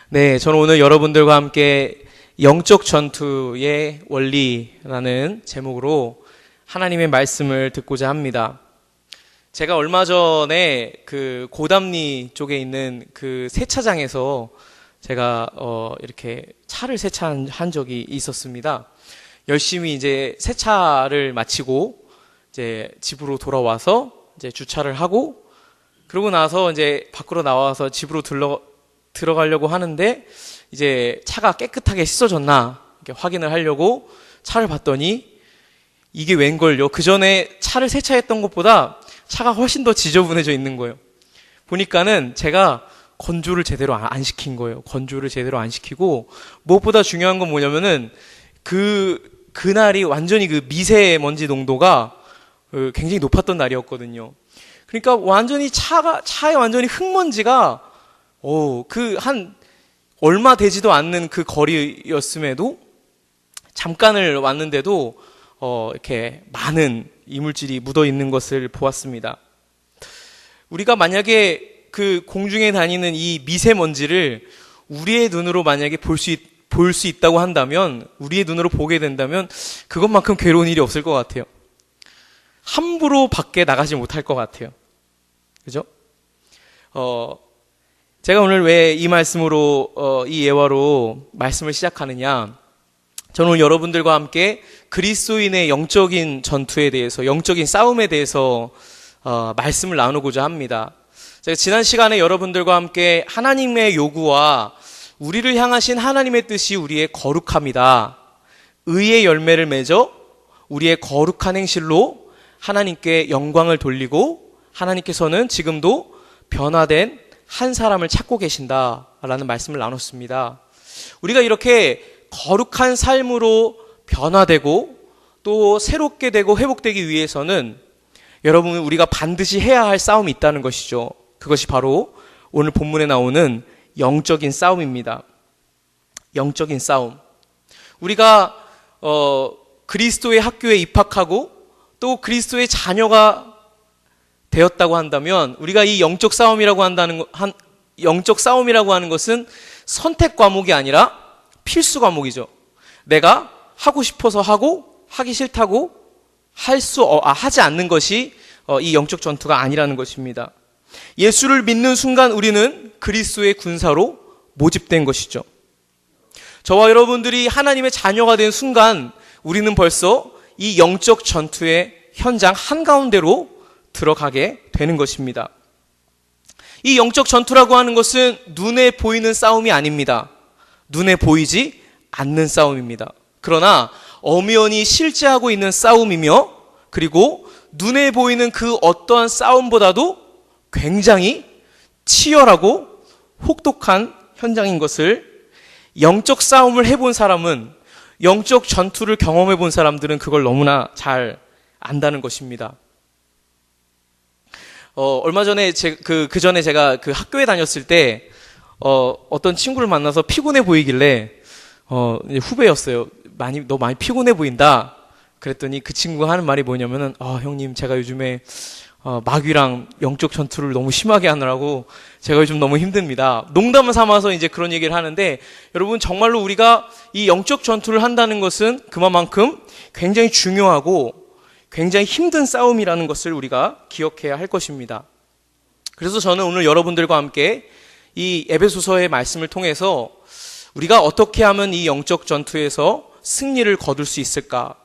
네, 저는 오늘 여러분들과 함께 영적 전투의 원리라는 제목으로 하나님의 말씀을 듣고자 합니다. 제가 얼마 전에 그 고담리 쪽에 있는 그 세차장에서 제가 이렇게 차를 세차한 적이 있었습니다. 열심히 이제 세차를 마치고 이제 집으로 돌아와서 이제 주차를 하고, 그러고 나서 이제 밖으로 나와서 집으로 들어가려고 하는데 이제 차가 깨끗하게 씻어졌나 이렇게 확인을 하려고 차를 봤더니 이게 웬걸요? 그 전에 차를 세차했던 것보다 차가 훨씬 더 지저분해져 있는 거예요. 보니까는 제가 건조를 제대로 안 시킨 거예요. 건조를 제대로 안 시키고, 무엇보다 중요한 건 뭐냐면은 그날이 완전히 그 미세먼지 농도가 굉장히 높았던 날이었거든요. 그러니까 완전히 차에 완전히 흙먼지가 얼마 되지도 않는 그 거리였음에도, 잠깐을 왔는데도 이렇게 많은 이물질이 묻어 있는 것을 보았습니다. 우리가 만약에 그 공중에 다니는 이 미세먼지를 우리의 눈으로 만약에 볼 수 있다고 한다면, 우리의 눈으로 보게 된다면 그것만큼 괴로운 일이 없을 것 같아요. 함부로 밖에 나가지 못할 것 같아요. 그죠? 제가 오늘 왜 이 말씀으로, 이 예화로 말씀을 시작하느냐. 저는 오늘 여러분들과 함께 그리스도인의 영적인 전투에 대해서, 영적인 싸움에 대해서, 말씀을 나누고자 합니다. 제가 지난 시간에 여러분들과 함께 하나님의 요구와 우리를 향하신 하나님의 뜻이 우리의 거룩함이다. 의의 열매를 맺어 우리의 거룩한 행실로 하나님께 영광을 돌리고, 하나님께서는 지금도 변화된 한 사람을 찾고 계신다라는 말씀을 나눴습니다. 우리가 이렇게 거룩한 삶으로 변화되고 또 새롭게 되고 회복되기 위해서는, 여러분, 우리가 반드시 해야 할 싸움이 있다는 것이죠. 그것이 바로 오늘 본문에 나오는 영적인 싸움입니다. 영적인 싸움. 우리가 그리스도의 학교에 입학하고 또 그리스도의 자녀가 되었다고 한다면, 우리가 이 영적 싸움이라고 하는 것은 선택 과목이 아니라 필수 과목이죠. 내가 하고 싶어서 하고 하기 싫다고 하지 않는 것이 이 영적 전투가 아니라는 것입니다. 예수를 믿는 순간 우리는 그리스도의 군사로 모집된 것이죠. 저와 여러분들이 하나님의 자녀가 된 순간 우리는 벌써 이 영적 전투의 현장 한가운데로 들어가게 되는 것입니다. 이 영적 전투라고 하는 것은 눈에 보이는 싸움이 아닙니다. 눈에 보이지 않는 싸움입니다. 그러나 엄연히 실제하고 있는 싸움이며, 그리고 눈에 보이는 그 어떠한 싸움보다도 굉장히 치열하고 혹독한 현장인 것을, 영적 싸움을 해본 사람은, 영적 전투를 경험해 본 사람들은 그걸 너무나 잘 안다는 것입니다. 얼마 전에 그 전에 제가 그 학교에 다녔을 때 어떤 친구를 만나서 피곤해 보이길래 후배였어요. 너 많이 피곤해 보인다. 그랬더니 그 친구가 하는 말이 뭐냐면은, 형님, 제가 요즘에 마귀랑 영적 전투를 너무 심하게 하느라고 제가 요즘 너무 힘듭니다. 농담을 삼아서 이제 그런 얘기를 하는데, 여러분, 정말로 우리가 이 영적 전투를 한다는 것은 그만큼 굉장히 중요하고 굉장히 힘든 싸움이라는 것을 우리가 기억해야 할 것입니다. 그래서 저는 오늘 여러분들과 함께 이 에베소서의 말씀을 통해서 우리가 어떻게 하면 이 영적 전투에서 승리를 거둘 수 있을까?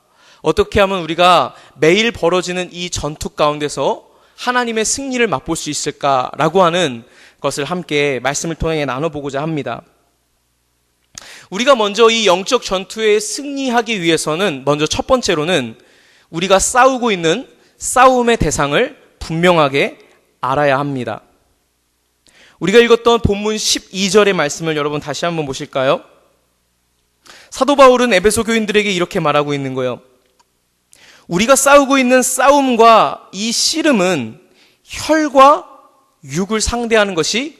어떻게 하면 우리가 매일 벌어지는 이 전투 가운데서 하나님의 승리를 맛볼 수 있을까라고 하는 것을 함께 말씀을 통해 나눠보고자 합니다. 우리가 먼저 이 영적 전투에 승리하기 위해서는, 먼저 첫 번째로는 우리가 싸우고 있는 싸움의 대상을 분명하게 알아야 합니다. 우리가 읽었던 본문 12절의 말씀을 여러분 다시 한번 보실까요? 사도 바울은 에베소 교인들에게 이렇게 말하고 있는 거예요. 우리가 싸우고 있는 싸움과 이 씨름은 혈과 육을 상대하는 것이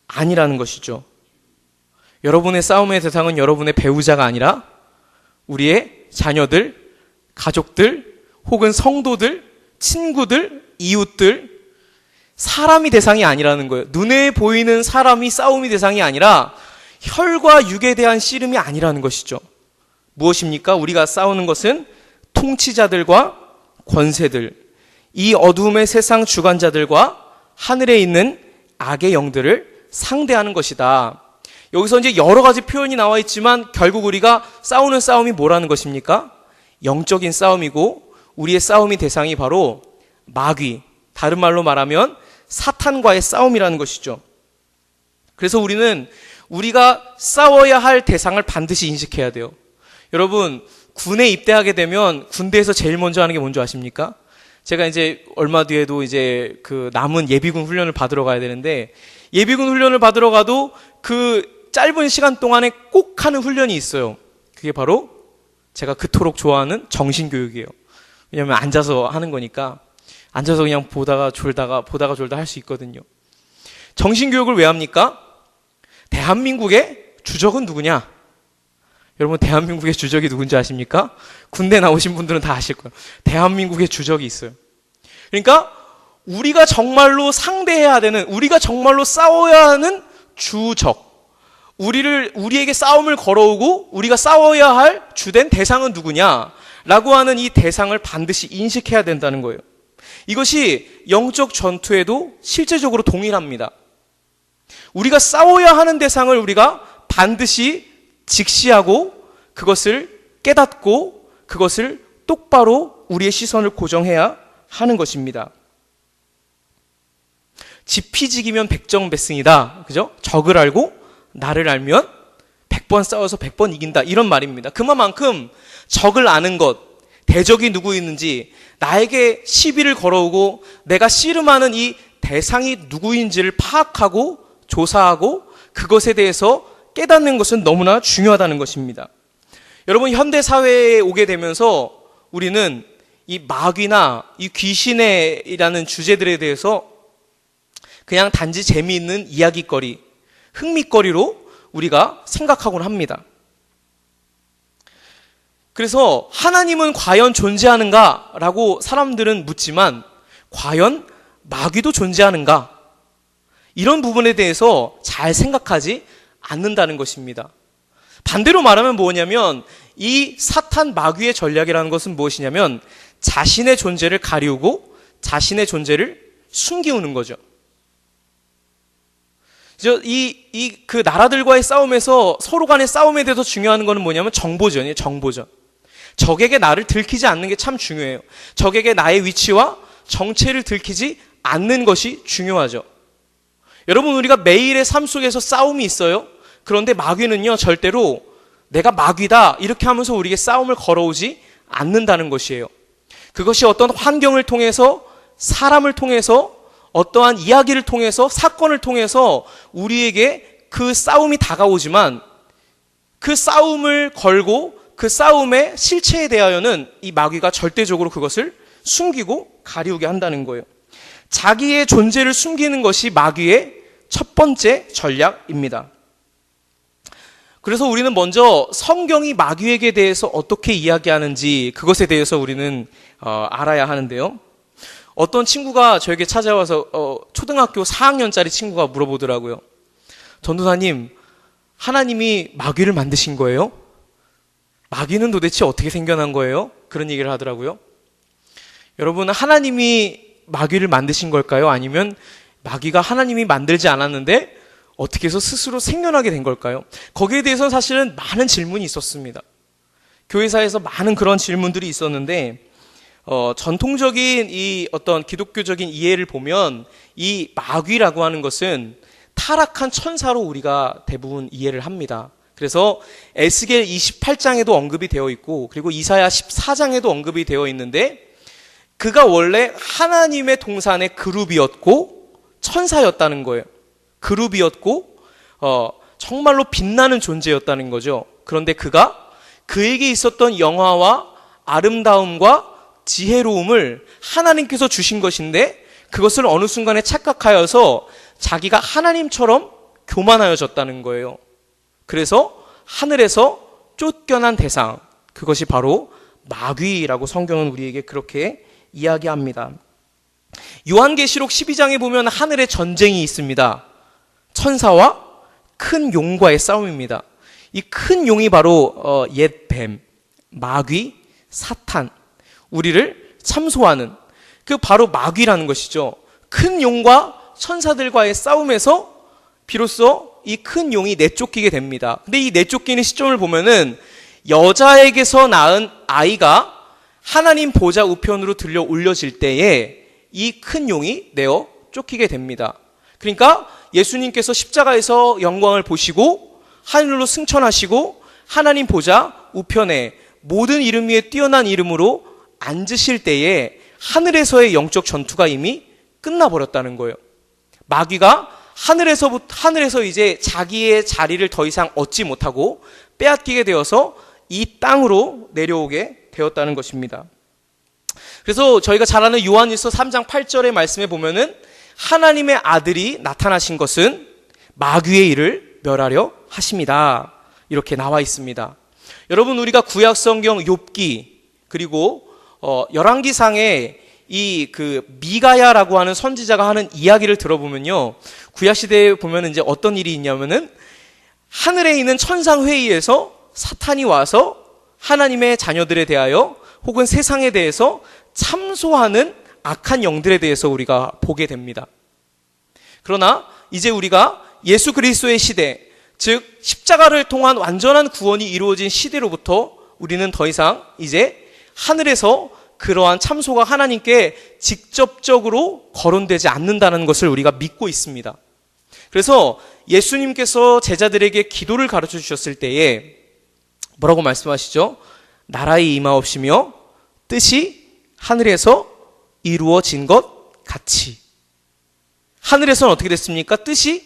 아니라는 것이죠. 여러분의 싸움의 대상은 여러분의 배우자가 아니라 우리의 자녀들, 가족들, 혹은 성도들, 친구들, 이웃들, 사람이 대상이 아니라는 거예요. 눈에 보이는 사람이 싸움이 대상이 아니라 혈과 육에 대한 씨름이 아니라는 것이죠. 무엇입니까? 우리가 싸우는 것은 통치자들과 권세들, 이 어두움의 세상 주관자들과 하늘에 있는 악의 영들을 상대하는 것이다. 여기서 이제 여러 가지 표현이 나와 있지만 결국 우리가 싸우는 싸움이 뭐라는 것입니까? 영적인 싸움이고 우리의 싸움의 대상이 바로 마귀, 다른 말로 말하면 사탄과의 싸움이라는 것이죠. 그래서 우리가 싸워야 할 대상을 반드시 인식해야 돼요. 여러분, 군에 입대하게 되면 군대에서 제일 먼저 하는 게 뭔지 아십니까? 제가 이제 얼마 뒤에도 이제 그 남은 예비군 훈련을 받으러 가야 되는데, 예비군 훈련을 받으러 가도 그 짧은 시간 동안에 꼭 하는 훈련이 있어요. 그게 바로 제가 그토록 좋아하는 정신교육이에요. 왜냐하면 앉아서 하는 거니까 앉아서 그냥 보다가 졸다가 할 수 있거든요. 정신교육을 왜 합니까? 대한민국의 주적은 누구냐? 여러분, 대한민국의 주적이 누군지 아십니까? 군대 나오신 분들은 다 아실 거예요. 대한민국의 주적이 있어요. 그러니까 우리가 정말로 상대해야 되는, 우리가 정말로 싸워야 하는 주적, 우리에게 싸움을 걸어오고 우리가 싸워야 할 주된 대상은 누구냐라고 하는 이 대상을 반드시 인식해야 된다는 거예요. 이것이 영적 전투에도 실제적으로 동일합니다. 우리가 싸워야 하는 대상을 우리가 반드시 직시하고 그것을 깨닫고 그것을 똑바로 우리의 시선을 고정해야 하는 것입니다. 지피지기면 백정백승이다. 그죠? 적을 알고 나를 알면 100번 싸워서 100번 이긴다. 이런 말입니다. 그만큼 적을 아는 것, 대적이 누구 있는지, 나에게 시비를 걸어오고 내가 씨름하는 이 대상이 누구인지를 파악하고 조사하고 그것에 대해서 깨닫는 것은 너무나 중요하다는 것입니다. 여러분, 현대 사회에 오게 되면서 우리는 이 마귀나 이 귀신이라는 주제들에 대해서 그냥 단지 재미있는 이야기거리, 흥미거리로 우리가 생각하곤 합니다. 그래서 하나님은 과연 존재하는가라고 사람들은 묻지만 과연 마귀도 존재하는가? 이런 부분에 대해서 잘 생각하지 않는다는 것입니다. 반대로 말하면 뭐냐면 이 사탄 마귀의 전략이라는 것은 무엇이냐면 자신의 존재를 가리우고 자신의 존재를 숨기우는 거죠. 그 나라들과의 싸움에서 서로 간의 싸움에 대해서 중요한 거는 뭐냐면 정보전이에요. 정보전. 적에게 나를 들키지 않는 게 참 중요해요. 적에게 나의 위치와 정체를 들키지 않는 것이 중요하죠. 여러분, 우리가 매일의 삶 속에서 싸움이 있어요. 그런데 마귀는요, 절대로 내가 마귀다 이렇게 하면서 우리에게 싸움을 걸어오지 않는다는 것이에요. 그것이 어떤 환경을 통해서, 사람을 통해서, 어떠한 이야기를 통해서, 사건을 통해서 우리에게 그 싸움이 다가오지만 그 싸움을 걸고 그 싸움의 실체에 대하여는 이 마귀가 절대적으로 그것을 숨기고 가리우게 한다는 거예요. 자기의 존재를 숨기는 것이 마귀의 첫 번째 전략입니다. 그래서 우리는 먼저 성경이 마귀에게 대해서 어떻게 이야기하는지 그것에 대해서 우리는 알아야 하는데요. 어떤 친구가 저에게 찾아와서 초등학교 4학년짜리 친구가 물어보더라고요. 전도사님, 하나님이 마귀를 만드신 거예요? 마귀는 도대체 어떻게 생겨난 거예요? 그런 얘기를 하더라고요. 여러분, 하나님이 마귀를 만드신 걸까요? 아니면 마귀가 하나님이 만들지 않았는데 어떻게 해서 스스로 생겨나게 된 걸까요? 거기에 대해서는 사실은 많은 질문이 있었습니다. 교회사에서 많은 그런 질문들이 있었는데 전통적인 이 어떤 기독교적인 이해를 보면 이 마귀라고 하는 것은 타락한 천사로 우리가 대부분 이해를 합니다. 그래서 에스겔 28장에도 언급이 되어 있고 그리고 이사야 14장에도 언급이 되어 있는데 그가 원래 하나님의 동산의 그룹이었고 천사였다는 거예요. 그룹이었고 정말로 빛나는 존재였다는 거죠. 그런데 그에게 있었던 영화와 아름다움과 지혜로움을 하나님께서 주신 것인데 그것을 어느 순간에 착각하여서 자기가 하나님처럼 교만하여졌다는 거예요. 그래서 하늘에서 쫓겨난 대상, 그것이 바로 마귀라고 성경은 우리에게 그렇게 이야기합니다. 요한계시록 12장에 보면 하늘에 전쟁이 있습니다. 천사와 큰 용과의 싸움입니다. 이 큰 용이 바로 옛 뱀, 마귀, 사탄, 우리를 참소하는 그 바로 마귀라는 것이죠. 큰 용과 천사들과의 싸움에서 비로소 이 큰 용이 내쫓기게 됩니다. 근데 이 내쫓기는 시점을 보면은 여자에게서 낳은 아이가 하나님 보좌 우편으로 들려 올려질 때에 이 큰 용이 내어 쫓기게 됩니다. 그러니까 예수님께서 십자가에서 영광을 보시고 하늘로 승천하시고 하나님 보좌 우편에 모든 이름 위에 뛰어난 이름으로 앉으실 때에 하늘에서의 영적 전투가 이미 끝나버렸다는 거예요. 마귀가 하늘에서 이제 자기의 자리를 더 이상 얻지 못하고 빼앗기게 되어서 이 땅으로 내려오게 되었다는 것입니다. 그래서 저희가 잘 아는 요한일서 3장 8절의 말씀에 보면은 하나님의 아들이 나타나신 것은 마귀의 일을 멸하려 하심이다. 이렇게 나와 있습니다. 여러분, 우리가 구약 성경 욥기 그리고 열왕기상에 이 미가야라고 하는 선지자가 하는 이야기를 들어보면요, 구약 시대에 보면 이제 어떤 일이 있냐면은 하늘에 있는 천상 회의에서 사탄이 와서 하나님의 자녀들에 대하여 혹은 세상에 대해서 참소하는 악한 영들에 대해서 우리가 보게 됩니다. 그러나 이제 우리가 예수 그리스도의 시대, 즉 십자가를 통한 완전한 구원이 이루어진 시대로부터 우리는 더 이상 이제 하늘에서 그러한 참소가 하나님께 직접적으로 거론되지 않는다는 것을 우리가 믿고 있습니다. 그래서 예수님께서 제자들에게 기도를 가르쳐 주셨을 때에 뭐라고 말씀하시죠? 나라의 임하옵시며 뜻이 하늘에서 이루어진 것 같이. 하늘에서는 어떻게 됐습니까? 뜻이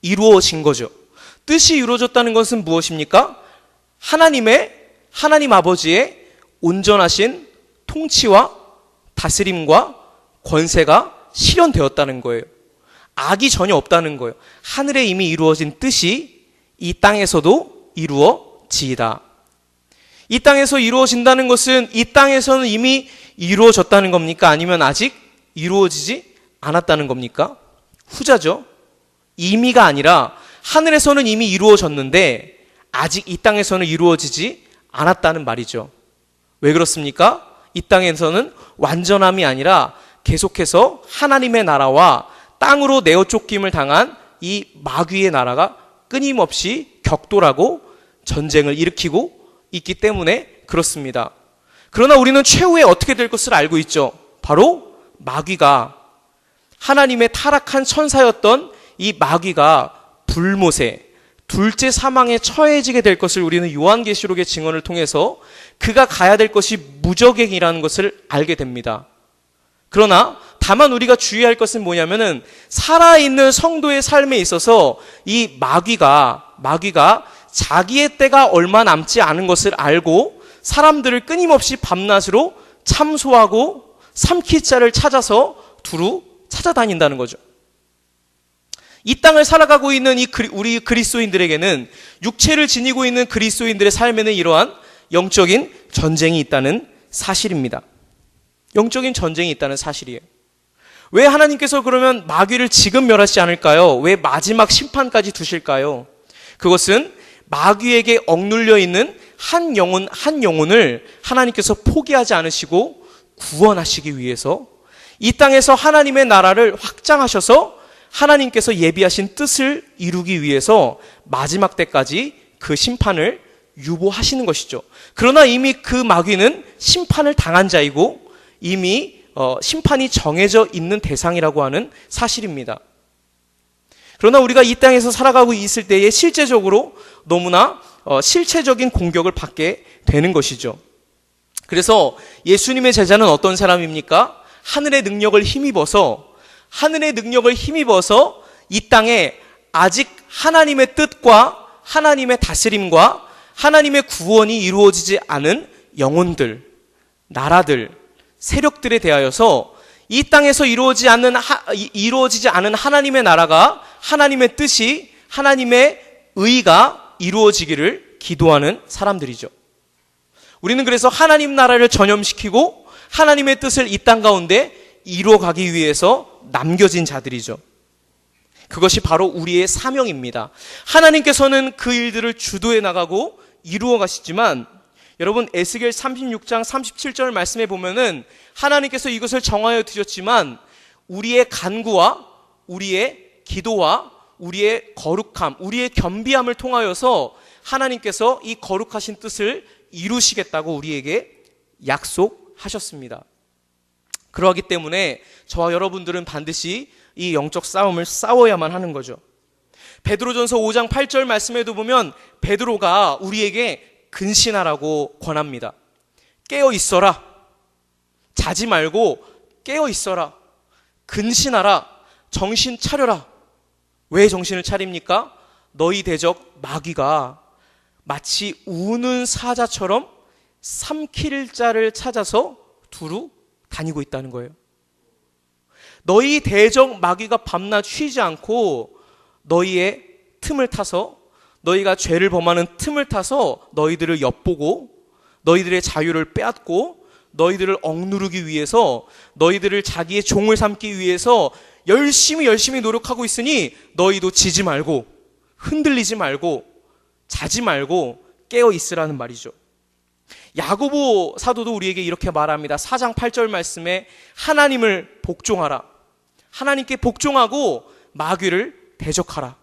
이루어진 거죠. 뜻이 이루어졌다는 것은 무엇입니까? 하나님 아버지의 온전하신 통치와 다스림과 권세가 실현되었다는 거예요. 악이 전혀 없다는 거예요. 하늘에 이미 이루어진 뜻이 이 땅에서도 이루어지이다. 이 땅에서 이루어진다는 것은 이 땅에서는 이미 이루어졌다는 겁니까? 아니면 아직 이루어지지 않았다는 겁니까? 후자죠. 이미가 아니라 하늘에서는 이미 이루어졌는데 아직 이 땅에서는 이루어지지 않았다는 말이죠. 왜 그렇습니까? 이 땅에서는 완전함이 아니라 계속해서 하나님의 나라와 땅으로 내어 쫓김을 당한 이 마귀의 나라가 끊임없이 격돌하고 전쟁을 일으키고 있기 때문에 그렇습니다. 그러나 우리는 최후에 어떻게 될 것을 알고 있죠. 바로 마귀가, 하나님의 타락한 천사였던 이 마귀가 불못에 둘째 사망에 처해지게 될 것을 우리는 요한계시록의 증언을 통해서 그가 가야 될 것이 무저갱이라는 것을 알게 됩니다. 그러나 다만 우리가 주의할 것은 뭐냐면은 살아있는 성도의 삶에 있어서 이 마귀가 자기의 때가 얼마 남지 않은 것을 알고 사람들을 끊임없이 밤낮으로 참소하고 삼킬 자를 찾아서 두루 찾아다닌다는 거죠. 이 땅을 살아가고 있는 우리 그리스도인들에게는, 육체를 지니고 있는 그리스도인들의 삶에는 이러한 영적인 전쟁이 있다는 사실입니다. 영적인 전쟁이 있다는 사실이에요. 왜 하나님께서 그러면 마귀를 지금 멸하지 않을까요? 왜 마지막 심판까지 두실까요? 그것은 마귀에게 억눌려 있는 한 영혼을 하나님께서 포기하지 않으시고 구원하시기 위해서, 이 땅에서 하나님의 나라를 확장하셔서 하나님께서 예비하신 뜻을 이루기 위해서 마지막 때까지 그 심판을 유보하시는 것이죠. 그러나 이미 그 마귀는 심판을 당한 자이고 이미 심판이 정해져 있는 대상이라고 하는 사실입니다. 그러나 우리가 이 땅에서 살아가고 있을 때에 실제적으로 너무나 실체적인 공격을 받게 되는 것이죠. 그래서 예수님의 제자는 어떤 사람입니까? 하늘의 능력을 힘입어서 이 땅에 아직 하나님의 뜻과 하나님의 다스림과 하나님의 구원이 이루어지지 않은 영혼들, 나라들, 세력들에 대하여서 이 땅에서 이루어지지 않은 하나님의 나라가, 하나님의 뜻이, 하나님의 의가 이루어지기를 기도하는 사람들이죠. 우리는 그래서 하나님 나라를 전염시키고 하나님의 뜻을 이 땅 가운데 이루어가기 위해서 남겨진 자들이죠. 그것이 바로 우리의 사명입니다. 하나님께서는 그 일들을 주도해 나가고 이루어 가시지만 여러분 에스겔 36장 37절 말씀에 보면은 하나님께서 이것을 정하여 두셨지만 우리의 간구와 우리의 기도와 우리의 거룩함, 우리의 겸비함을 통하여서 하나님께서 이 거룩하신 뜻을 이루시겠다고 우리에게 약속하셨습니다. 그러하기 때문에 저와 여러분들은 반드시 이 영적 싸움을 싸워야만 하는 거죠. 베드로전서 5장 8절 말씀에도 보면 베드로가 우리에게 근신하라고 권합니다. 깨어 있어라. 자지 말고 깨어 있어라. 근신하라. 정신 차려라. 왜 정신을 차립니까? 너희 대적 마귀가 마치 우는 사자처럼 삼킬 자를 찾아서 두루 다니고 있다는 거예요. 너희 대적 마귀가 밤낮 쉬지 않고 너희의 틈을 타서 너희가 죄를 범하는 틈을 타서 너희들을 엿보고 너희들의 자유를 빼앗고 너희들을 억누르기 위해서 너희들을 자기의 종을 삼기 위해서 열심히 노력하고 있으니 너희도 지지 말고 흔들리지 말고 자지 말고 깨어 있으라는 말이죠. 야고보 사도도 우리에게 이렇게 말합니다. 4장 8절 말씀에 하나님을 복종하라. 하나님께 복종하고 마귀를 대적하라.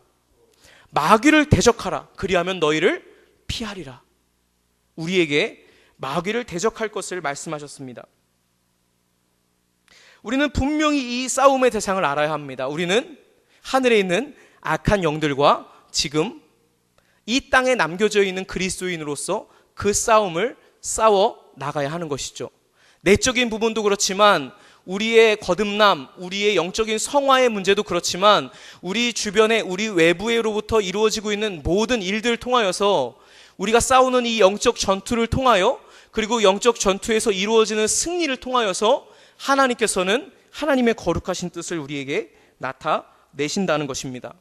마귀를 대적하라. 그리하면 너희를 피하리라. 우리에게 마귀를 대적할 것을 말씀하셨습니다. 우리는 분명히 이 싸움의 대상을 알아야 합니다. 우리는 하늘에 있는 악한 영들과 지금 이 땅에 남겨져 있는 그리스도인으로서 그 싸움을 싸워 나가야 하는 것이죠. 내적인 부분도 그렇지만 우리의 거듭남, 우리의 영적인 성화의 문제도 그렇지만 우리 주변에 우리 외부로부터 이루어지고 있는 모든 일들을 통하여서 우리가 싸우는 이 영적 전투를 통하여 그리고 영적 전투에서 이루어지는 승리를 통하여서 하나님께서는 하나님의 거룩하신 뜻을 우리에게 나타내신다는 것입니다.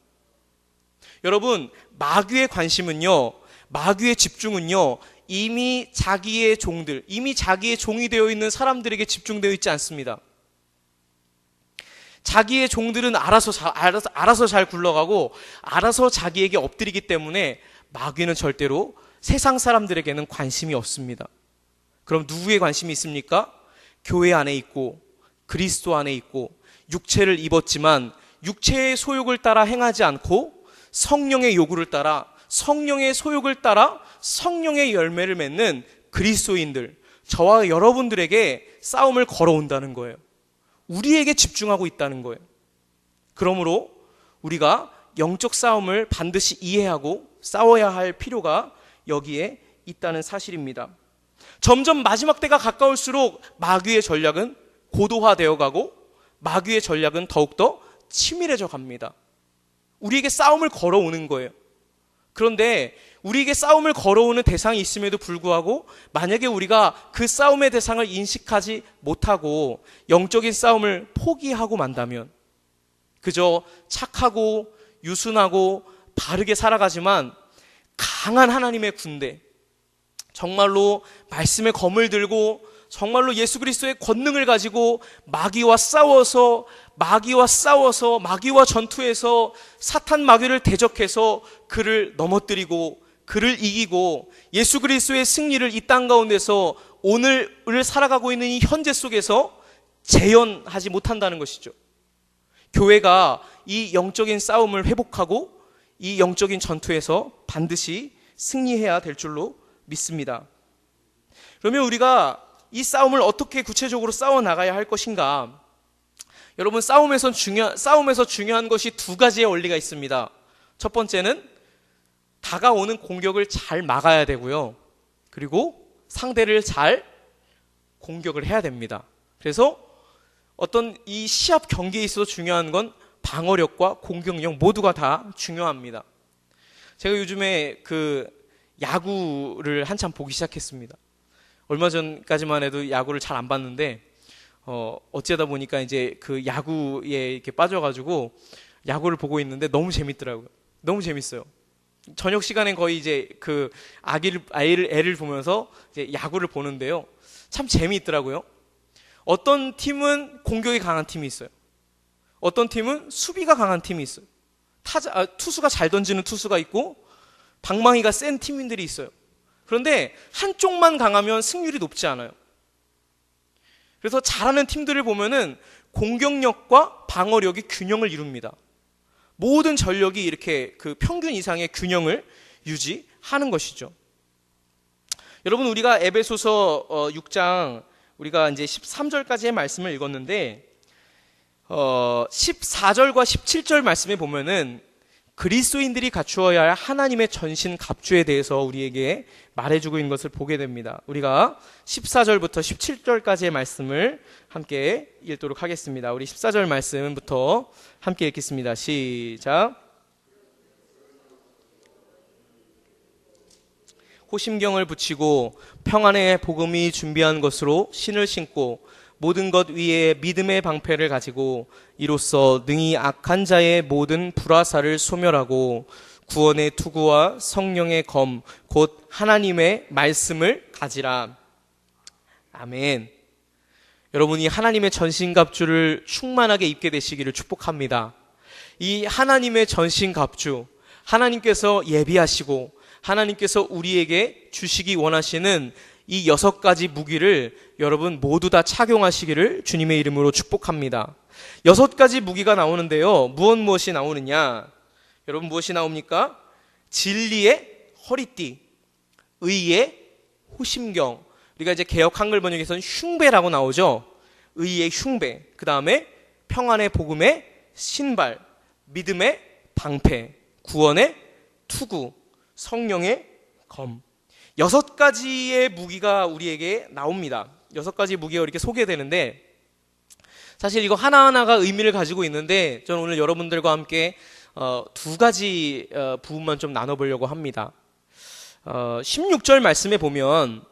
여러분, 마귀의 관심은요, 마귀의 집중은요, 이미 자기의 종들, 이미 자기의 종이 되어 있는 사람들에게 집중되어 있지 않습니다. 자기의 종들은 알아서 잘 굴러가고 알아서 자기에게 엎드리기 때문에 마귀는 절대로 세상 사람들에게는 관심이 없습니다. 그럼 누구의 관심이 있습니까? 교회 안에 있고 그리스도 안에 있고 육체를 입었지만 육체의 소욕을 따라 행하지 않고 성령의 요구를 따라 성령의 소욕을 따라 성령의 열매를 맺는 그리스도인들, 저와 여러분들에게 싸움을 걸어온다는 거예요. 우리에게 집중하고 있다는 거예요. 그러므로 우리가 영적 싸움을 반드시 이해하고 싸워야 할 필요가 여기에 있다는 사실입니다. 점점 마지막 때가 가까울수록 마귀의 전략은 고도화되어 가고 마귀의 전략은 더욱더 치밀해져 갑니다. 우리에게 싸움을 걸어오는 거예요. 그런데 우리에게 싸움을 걸어오는 대상이 있음에도 불구하고 만약에 우리가 그 싸움의 대상을 인식하지 못하고 영적인 싸움을 포기하고 만다면 그저 착하고 유순하고 바르게 살아가지만 강한 하나님의 군대, 정말로 말씀의 검을 들고 정말로 예수 그리스도의 권능을 가지고 마귀와 싸워서 마귀와 전투해서 사탄 마귀를 대적해서 그를 넘어뜨리고 그를 이기고 예수 그리스도의 승리를 이 땅 가운데서 오늘을 살아가고 있는 이 현재 속에서 재현하지 못한다는 것이죠. 교회가 이 영적인 싸움을 회복하고 이 영적인 전투에서 반드시 승리해야 될 줄로 믿습니다. 그러면 우리가 이 싸움을 어떻게 구체적으로 싸워 나가야 할 것인가? 여러분, 싸움에서 중요한 것이 두 가지의 원리가 있습니다. 첫 번째는 다가오는 공격을 잘 막아야 되고요. 그리고 상대를 잘 공격을 해야 됩니다. 그래서 어떤 이 시합 경기에 있어서 중요한 건 방어력과 공격력 모두가 다 중요합니다. 제가 요즘에 그 야구를 한참 보기 시작했습니다. 얼마 전까지만 해도 야구를 잘 안 봤는데 어쩌다 보니까 이제 그 야구에 이렇게 빠져가지고 야구를 보고 있는데 너무 재밌더라고요. 너무 재밌어요. 저녁 시간엔 거의 이제 그 애를 보면서 이제 야구를 보는데요. 참 재미있더라고요. 어떤 팀은 공격이 강한 팀이 있어요. 어떤 팀은 수비가 강한 팀이 있어요. 투수가 잘 던지는 투수가 있고 방망이가 센 팀들이 있어요. 그런데 한쪽만 강하면 승률이 높지 않아요. 그래서 잘하는 팀들을 보면은 공격력과 방어력이 균형을 이룹니다. 모든 전력이 이렇게 그 평균 이상의 균형을 유지하는 것이죠. 여러분, 우리가 에베소서 6장 우리가 이제 13절까지의 말씀을 읽었는데 14절과 17절 말씀에 보면은 그리스도인들이 갖추어야 할 하나님의 전신 갑주에 대해서 우리에게 말해주고 있는 것을 보게 됩니다. 우리가 14절부터 17절까지의 말씀을 함께 읽도록 하겠습니다. 우리 14절 말씀부터 함께 읽겠습니다. 시작. 호심경을 붙이고 평안의 복음이 준비한 것으로 신을 신고 모든 것 위에 믿음의 방패를 가지고 이로써 능히 악한 자의 모든 불화살을 소멸하고 구원의 투구와 성령의 검 곧 하나님의 말씀을 가지라. 아멘. 여러분이 하나님의 전신갑주를 충만하게 입게 되시기를 축복합니다. 이 하나님의 전신갑주, 하나님께서 예비하시고 하나님께서 우리에게 주시기 원하시는 이 6가지 무기를 여러분 모두 다 착용하시기를 주님의 이름으로 축복합니다. 6가지 무기가 나오는데요. 무엇이 나오느냐? 여러분, 무엇이 나옵니까? 진리의 허리띠, 의의 호심경. 우리가 이제 개역 한글 번역에서는 흉배라고 나오죠. 의의 흉배. 그 다음에 평안의 복음의 신발, 믿음의 방패, 구원의 투구, 성령의 검. 6가지의 무기가 우리에게 나옵니다. 6가지 무기가 이렇게 소개되는데 사실 이거 하나하나가 의미를 가지고 있는데 저는 오늘 여러분들과 함께 2가지 부분만 좀 나눠보려고 합니다. 16절 말씀에 보면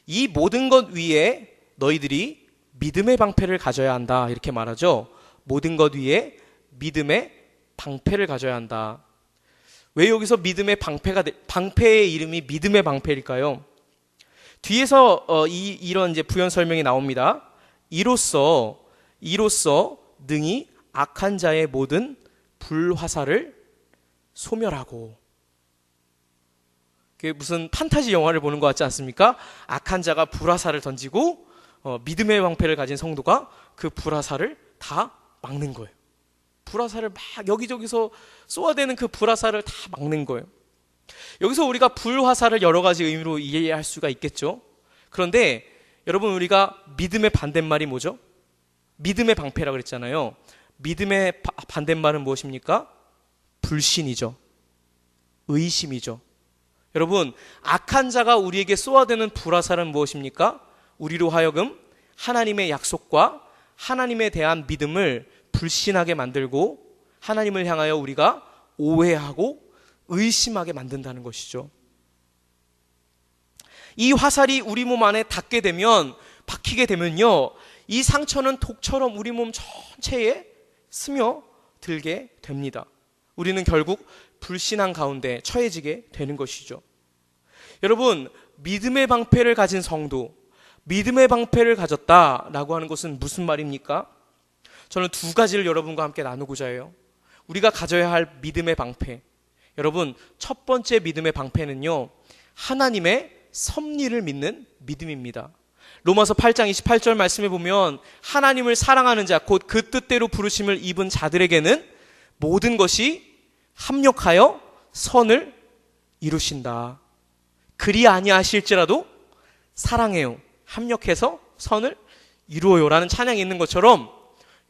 이 모든 것 위에 너희들이 믿음의 방패를 가져야 한다 이렇게 말하죠. 모든 것 위에 믿음의 방패를 가져야 한다. 왜 여기서 믿음의 방패의 이름이 믿음의 방패일까요? 뒤에서 이런 이제 부연 설명이 나옵니다. 이로써 능히 악한 자의 모든 불화살을 소멸하고. 그게 무슨 판타지 영화를 보는 것 같지 않습니까? 악한 자가 불화살을 던지고 믿음의 방패를 가진 성도가 그 불화살을 다 막는 거예요. 불화살을 막 여기저기서 쏘아대는 그 불화살을 다 막는 거예요. 여기서 우리가 불화살을 여러 가지 의미로 이해할 수가 있겠죠. 그런데 여러분, 우리가 믿음의 반대말이 뭐죠? 믿음의 방패라고 그랬잖아요. 믿음의 반대말은 무엇입니까? 불신이죠. 의심이죠. 여러분, 악한 자가 우리에게 쏘아대는 불화살은 무엇입니까? 우리로 하여금 하나님의 약속과 하나님에 대한 믿음을 불신하게 만들고 하나님을 향하여 우리가 오해하고 의심하게 만든다는 것이죠. 이 화살이 우리 몸 안에 닿게 되면, 박히게 되면요, 이 상처는 독처럼 우리 몸 전체에 스며들게 됩니다. 우리는 결국 불신한 가운데 처해지게 되는 것이죠. 여러분, 믿음의 방패를 가진 성도, 믿음의 방패를 가졌다라고 하는 것은 무슨 말입니까? 저는 2가지를 여러분과 함께 나누고자 해요. 우리가 가져야 할 믿음의 방패. 여러분, 첫 번째 믿음의 방패는요, 하나님의 섭리를 믿는 믿음입니다. 로마서 8장 28절 말씀에 보면 하나님을 사랑하는 자, 곧 그 뜻대로 부르심을 입은 자들에게는 모든 것이 합력하여 선을 이루신다. 그리 아니하실지라도 사랑해요, 합력해서 선을 이루어요라는 찬양이 있는 것처럼,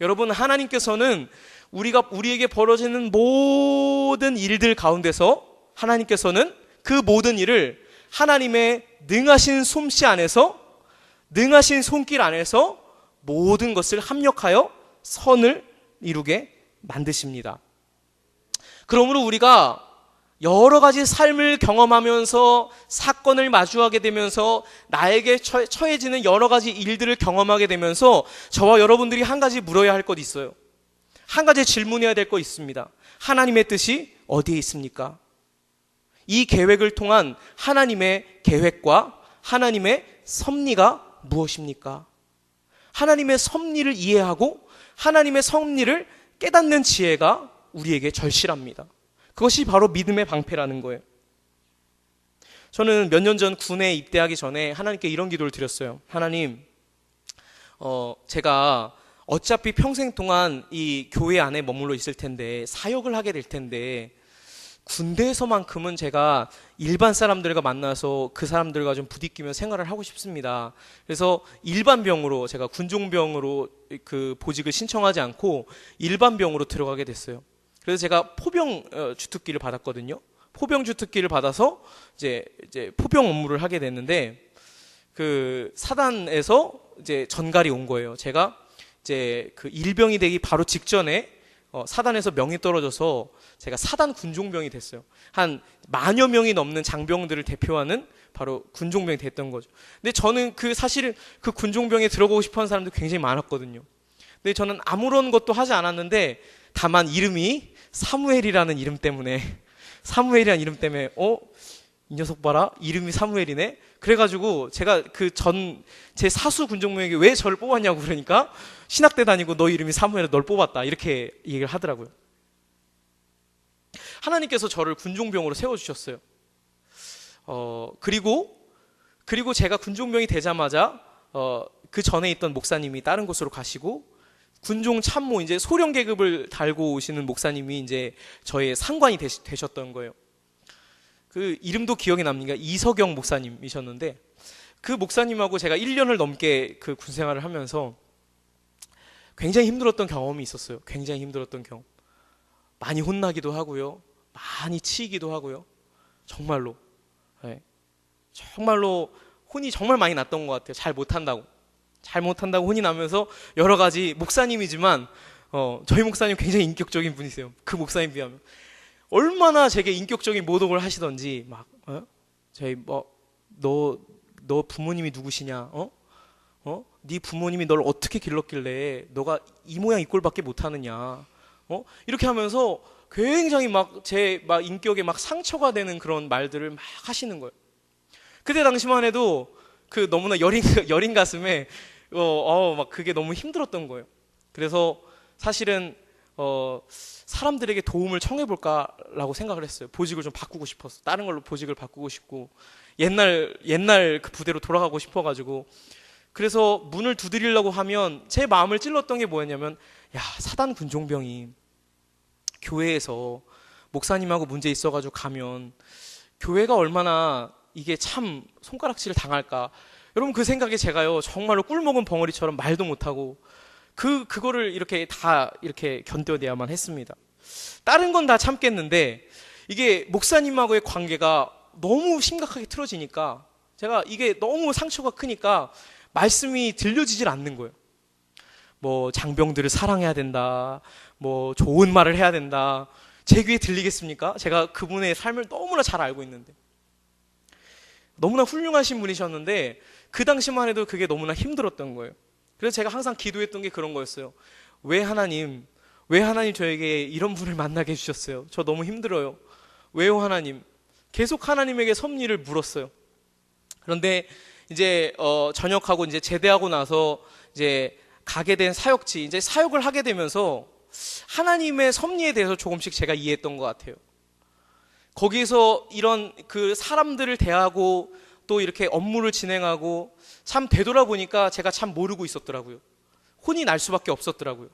여러분, 하나님께서는 우리에게 벌어지는 모든 일들 가운데서 하나님께서는 그 모든 일을 하나님의 능하신 솜씨 안에서, 능하신 손길 안에서 모든 것을 합력하여 선을 이루게 만드십니다. 그러므로 우리가 여러 가지 삶을 경험하면서, 사건을 마주하게 되면서, 나에게 처해지는 여러 가지 일들을 경험하게 되면서 저와 여러분들이 한 가지 물어야 할 것 있어요. 한 가지 질문해야 될 거 있습니다. 하나님의 뜻이 어디에 있습니까? 이 계획을 통한 하나님의 계획과 하나님의 섭리가 무엇입니까? 하나님의 섭리를 이해하고 하나님의 섭리를 깨닫는 지혜가 우리에게 절실합니다. 그것이 바로 믿음의 방패라는 거예요. 저는 몇 년 전 군에 입대하기 전에 하나님께 이런 기도를 드렸어요. 하나님, 제가 어차피 평생 동안 이 교회 안에 머물러 있을 텐데, 사역을 하게 될 텐데, 군대에서만큼은 제가 일반 사람들과 만나서 그 사람들과 좀 부딪히며 생활을 하고 싶습니다. 그래서 일반병으로, 제가 군종병으로 그 보직을 신청하지 않고 일반병으로 들어가게 됐어요. 그래서 제가 포병 주특기를 받았거든요. 포병 주특기를 받아서 이제 포병 업무를 하게 됐는데, 그 사단에서 이제 전갈이 온 거예요. 제가 이제 그 일병이 되기 바로 직전에 사단에서 명이 떨어져서 제가 사단 군종병이 됐어요. 한 10,000여 명이 넘는 장병들을 대표하는 바로 군종병이 됐던 거죠. 근데 저는 사실 그 군종병에 들어가고 싶어 하는 사람들 굉장히 많았거든요. 근데 저는 아무런 것도 하지 않았는데, 다만 이름이 사무엘이라는 이름 때문에 이 녀석 봐라, 이름이 사무엘이네. 그래가지고 제가 제 사수 군종병에게 왜 저를 뽑았냐고 그러니까, 신학대 다니고 너 이름이 사무엘이라 널 뽑았다, 이렇게 얘기를 하더라고요. 하나님께서 저를 군종병으로 세워주셨어요. 그리고 제가 군종병이 되자마자 그 전에 있던 목사님이 다른 곳으로 가시고, 군종 참모, 이제 소령 계급을 달고 오시는 목사님이 이제 저의 상관이 되셨던 거예요. 그 이름도 기억이 납니다. 이석영 목사님이셨는데, 그 목사님하고 제가 1년을 넘게 그 군생활을 하면서 굉장히 힘들었던 경험이 있었어요. 굉장히 힘들었던 경험. 많이 혼나기도 하고요. 많이 치이기도 하고요. 정말로. 네. 정말로 혼이 정말 많이 났던 것 같아요. 잘 못한다고 혼이 나면서 여러 가지, 목사님이지만 저희 목사님 굉장히 인격적인 분이세요. 그 목사님 비하면 얼마나 제게 인격적인 모독을 하시던지, 막 저희 너 부모님이 누구시냐? 네 부모님이 널 어떻게 길렀길래 너가 이 모양 이 꼴밖에 못하느냐? 이렇게 하면서 굉장히 제 인격에 상처가 되는 그런 말들을 막 하시는 거예요. 그때 당시만 해도 그 너무나 여린 가슴에 그게 너무 힘들었던 거예요. 그래서 사실은 사람들에게 도움을 청해볼까라고 생각을 했어요. 보직을 좀 바꾸고 싶어서, 다른 걸로 보직을 바꾸고 싶고, 옛날 그 부대로 돌아가고 싶어가지고. 그래서 문을 두드리려고 하면 제 마음을 찔렀던 게 뭐였냐면, 야, 사단 군종병이 교회에서 목사님하고 문제 있어가지고 가면 교회가 얼마나 이게 참 손가락질을 당할까. 여러분, 그 생각에 제가요, 정말로 꿀먹은 벙어리처럼 말도 못하고 그거를 이렇게 견뎌내야만 했습니다. 다른 건 다 참겠는데, 이게 목사님하고의 관계가 너무 심각하게 틀어지니까, 제가 이게 너무 상처가 크니까 말씀이 들려지질 않는 거예요. 장병들을 사랑해야 된다, 좋은 말을 해야 된다. 제 귀에 들리겠습니까? 제가 그분의 삶을 너무나 잘 알고 있는데, 너무나 훌륭하신 분이셨는데 그 당시만 해도 그게 너무나 힘들었던 거예요. 그래서 제가 항상 기도했던 게 그런 거였어요. 왜 하나님 저에게 이런 분을 만나게 해주셨어요? 저 너무 힘들어요. 왜요 하나님? 계속 하나님에게 섭리를 물었어요. 그런데 이제 전역하고 이제 제대하고 나서 이제 가게 된 사역지, 이제 사역을 하게 되면서 하나님의 섭리에 대해서 조금씩 제가 이해했던 것 같아요. 거기에서 이런 그 사람들을 대하고 또 이렇게 업무를 진행하고, 참 되돌아보니까 제가 참 모르고 있었더라고요. 혼이 날 수밖에 없었더라고요.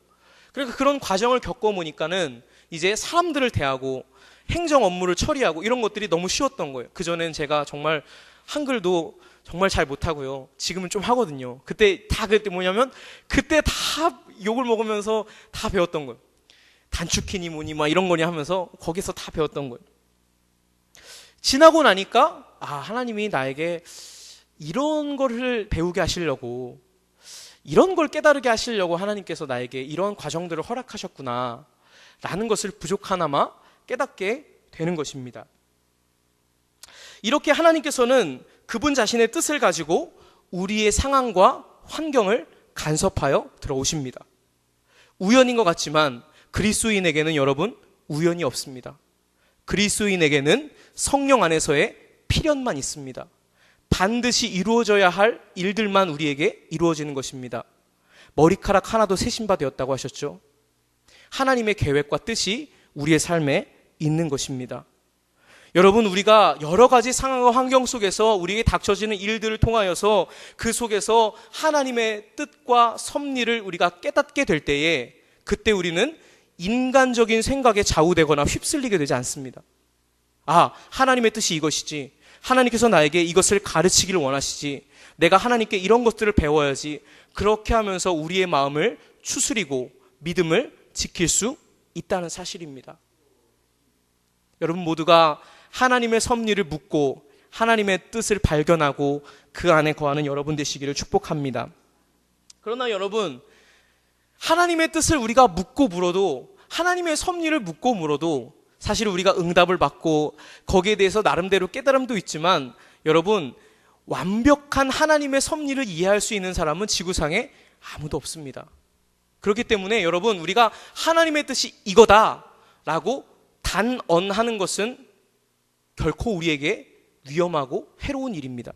그러니까 그런 과정을 겪어보니까는 이제 사람들을 대하고 행정 업무를 처리하고 이런 것들이 너무 쉬웠던 거예요. 그전엔 제가 정말 한글도 정말 잘 못하고요. 지금은 좀 하거든요. 그때 뭐냐면 그때 다 욕을 먹으면서 다 배웠던 거예요. 단축키니 뭐니 이런 거니 하면서 거기서 다 배웠던 거예요. 지나고 나니까 하나님이 나에게 이런 거를 배우게 하시려고, 이런 걸 깨달게 하시려고 하나님께서 나에게 이런 과정들을 허락하셨구나 라는 것을 부족하나마 깨닫게 되는 것입니다. 이렇게 하나님께서는 그분 자신의 뜻을 가지고 우리의 상황과 환경을 간섭하여 들어오십니다. 우연인 것 같지만 그리스도인에게는 여러분, 우연이 없습니다. 그리스도인에게는 성령 안에서의 필연만 있습니다. 반드시 이루어져야 할 일들만 우리에게 이루어지는 것입니다. 머리카락 하나도 세신 바 되었다고 하셨죠. 하나님의 계획과 뜻이 우리의 삶에 있는 것입니다. 여러분, 우리가 여러 가지 상황과 환경 속에서 우리에게 닥쳐지는 일들을 통하여서 그 속에서 하나님의 뜻과 섭리를 우리가 깨닫게 될 때에 그때 우리는 인간적인 생각에 좌우되거나 휩쓸리게 되지 않습니다. 아, 하나님의 뜻이 이것이지. 하나님께서 나에게 이것을 가르치기를 원하시지. 내가 하나님께 이런 것들을 배워야지. 그렇게 하면서 우리의 마음을 추스리고 믿음을 지킬 수 있다는 사실입니다. 여러분 모두가 하나님의 섭리를 묻고 하나님의 뜻을 발견하고 그 안에 거하는 여러분 되시기를 축복합니다. 그러나 여러분, 하나님의 뜻을 우리가 묻고 물어도, 하나님의 섭리를 묻고 물어도 사실 우리가 응답을 받고 거기에 대해서 나름대로 깨달음도 있지만, 여러분, 완벽한 하나님의 섭리를 이해할 수 있는 사람은 지구상에 아무도 없습니다. 그렇기 때문에 여러분, 우리가 하나님의 뜻이 이거다라고 단언하는 것은 결코 우리에게 위험하고 해로운 일입니다.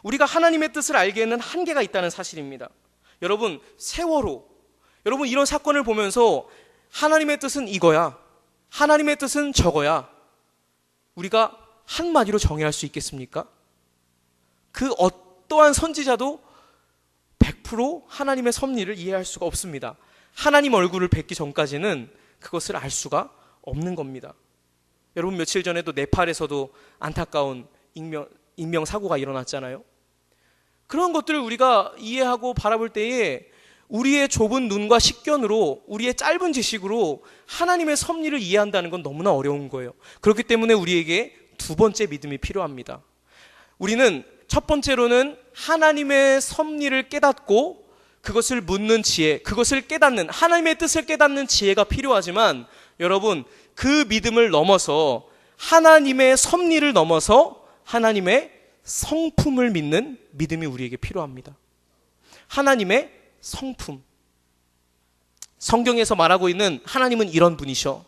우리가 하나님의 뜻을 알기에는 한계가 있다는 사실입니다. 여러분, 세월호, 여러분 이런 사건을 보면서 하나님의 뜻은 이거야, 하나님의 뜻은 저거야, 우리가 한마디로 정의할 수 있겠습니까? 그 어떠한 선지자도 100% 하나님의 섭리를 이해할 수가 없습니다. 하나님 얼굴을 뵙기 전까지는 그것을 알 수가 없는 겁니다. 여러분, 며칠 전에도 네팔에서도 안타까운 인명사고가 일어났잖아요. 그런 것들을 우리가 이해하고 바라볼 때에 우리의 좁은 눈과 식견으로, 우리의 짧은 지식으로 하나님의 섭리를 이해한다는 건 너무나 어려운 거예요. 그렇기 때문에 우리에게 두 번째 믿음이 필요합니다. 우리는 첫 번째로는 하나님의 섭리를 깨닫고 그것을 묻는 지혜, 그것을 깨닫는, 하나님의 뜻을 깨닫는 지혜가 필요하지만, 여러분, 그 믿음을 넘어서, 하나님의 섭리를 넘어서 하나님의 성품을 믿는 믿음이 우리에게 필요합니다. 하나님의 성품. 성경에서 말하고 있는 하나님은 이런 분이셔,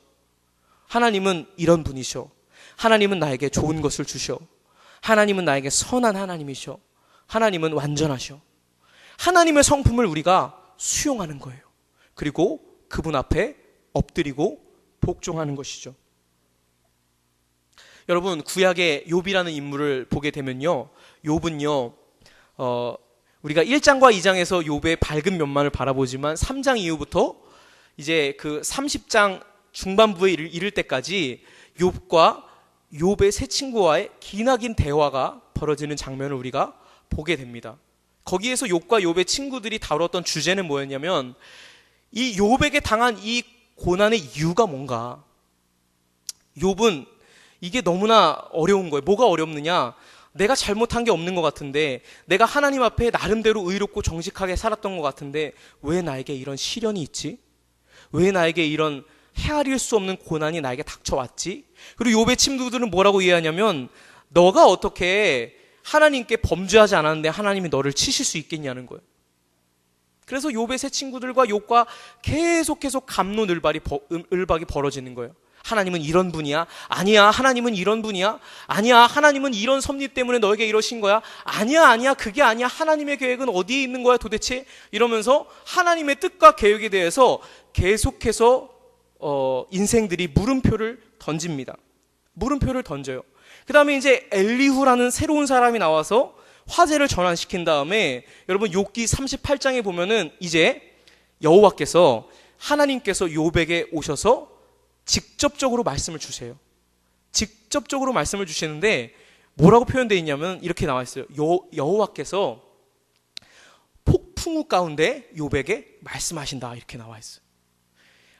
하나님은 이런 분이셔, 하나님은 나에게 좋은 것을 주셔, 하나님은 나에게 선한 하나님이셔, 하나님은 완전하셔. 하나님의 성품을 우리가 수용하는 거예요. 그리고 그분 앞에 엎드리고 복종하는 것이죠. 여러분, 구약의 욥이라는 인물을 보게 되면요, 욥은요, 우리가 1장과 2장에서 욥의 밝은 면만을 바라보지만 3장 이후부터 이제 그 30장 중반부에 이를 때까지 욥과 욥의 세 친구와의 기나긴 대화가 벌어지는 장면을 우리가 보게 됩니다. 거기에서 욥과 욥의 친구들이 다뤘던 주제는 뭐였냐면, 이 욥에게 당한 이 고난의 이유가 뭔가. 욥은 이게 너무나 어려운 거예요. 뭐가 어렵느냐? 내가 잘못한 게 없는 것 같은데, 내가 하나님 앞에 나름대로 의롭고 정직하게 살았던 것 같은데 왜 나에게 이런 시련이 있지? 왜 나에게 이런 헤아릴 수 없는 고난이 나에게 닥쳐왔지? 그리고 욥의 친구들은 뭐라고 이해하냐면, 너가 어떻게 하나님께 범죄하지 않았는데 하나님이 너를 치실 수 있겠냐는 거예요. 그래서 욥의 세 친구들과 욥과 계속 감론을박이 벌어지는 거예요. 하나님은 이런 분이야? 아니야, 하나님은 이런 분이야? 아니야, 하나님은 이런 섭리 때문에 너에게 이러신 거야? 아니야, 그게 아니야. 하나님의 계획은 어디에 있는 거야 도대체? 이러면서 하나님의 뜻과 계획에 대해서 계속해서 인생들이 물음표를 던집니다. 물음표를 던져요. 그 다음에 이제 엘리후라는 새로운 사람이 나와서 화제를 전환시킨 다음에, 여러분 욥기 38장에 보면은 이제 여호와께서, 하나님께서 욥에게 오셔서 직접적으로 말씀을 주세요. 직접적으로 말씀을 주시는데 뭐라고 표현되어 있냐면 이렇게 나와 있어요. 여호와께서 폭풍우 가운데 욥에게 말씀하신다, 이렇게 나와 있어요.